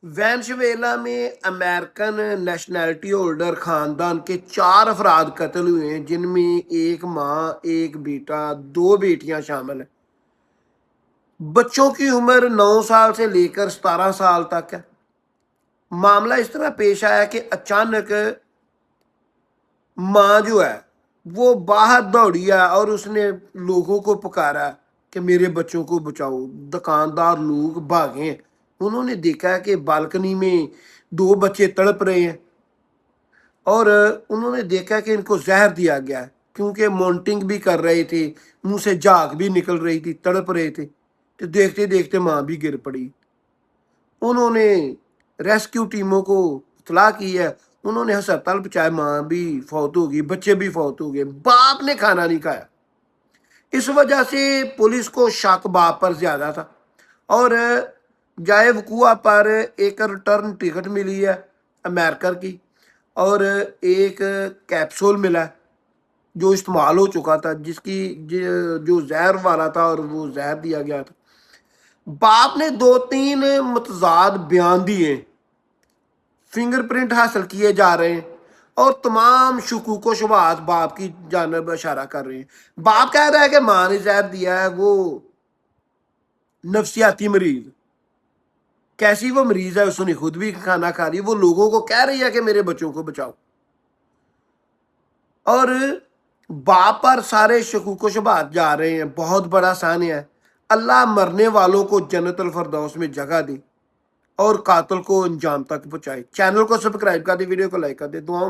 Venezuela میں American nationality holder خاندان کے 4 افراد قتل ہوئے ہیں، جن میں ایک ماں، ایک بیٹا، 2 بیٹیاں شامل ہیں۔ بچوں کی عمر 9 سال سے لے کر 17 سال تک ہے۔ معاملہ اس طرح پیش آیا کہ اچانک ماں جو ہے وہ باہر دوڑی ہے اور اس نے لوگوں کو پکارا کہ میرے بچوں کو بچاؤ۔ دکاندار لوگ بھاگے، انہوں نے دیکھا کہ بالکنی میں 2 بچے تڑپ رہے ہیں، اور انہوں نے دیکھا کہ ان کو زہر دیا گیا ہے، کیونکہ مونٹنگ بھی کر رہے تھے، منہ سے جھاگ بھی نکل رہی تھی، تڑپ رہے تھے۔ تو دیکھتے دیکھتے ماں بھی گر پڑی۔ انہوں نے ریسکیو ٹیموں کو اطلاع کی ہے، انہوں نے ہسپتال پہنچایا، ماں بھی فوت ہو گئی، بچے بھی فوت ہو گئے، باپ نے کھانا نہیں کھایا۔ اس وجہ سے پولیس کو شک باپ پر زیادہ تھا، اور جائے وقوع پر ایک ریٹرن ٹکٹ ملی ہے امریکہ کی، اور ایک کیپسول ملا ہے جو استعمال ہو چکا تھا، جس کی جو زہر والا تھا اور وہ زہر دیا گیا تھا۔ باپ نے 2-3 متضاد بیان دیے، فنگر پرنٹ حاصل کیے جا رہے ہیں، اور تمام شکوک و شبہات باپ کی جانب اشارہ کر رہے ہیں۔ باپ کہہ رہا ہے کہ ماں نے زہر دیا ہے، وہ نفسیاتی مریض، کیسی وہ مریض ہے، اس نے خود بھی کھانا کھا رہی ہے، وہ لوگوں کو کہہ رہی ہے کہ میرے بچوں کو بچاؤ، اور باپ پر سارے شکوک و شبہات جا رہے ہیں۔ بہت بڑا سانیہ ہے۔ اللہ مرنے والوں کو جنت الفردوس میں جگہ دے اور قاتل کو انجام تک پہنچائے۔ چینل کو سبسکرائب کر دے، ویڈیو کو لائک کر دے، دعاؤں میں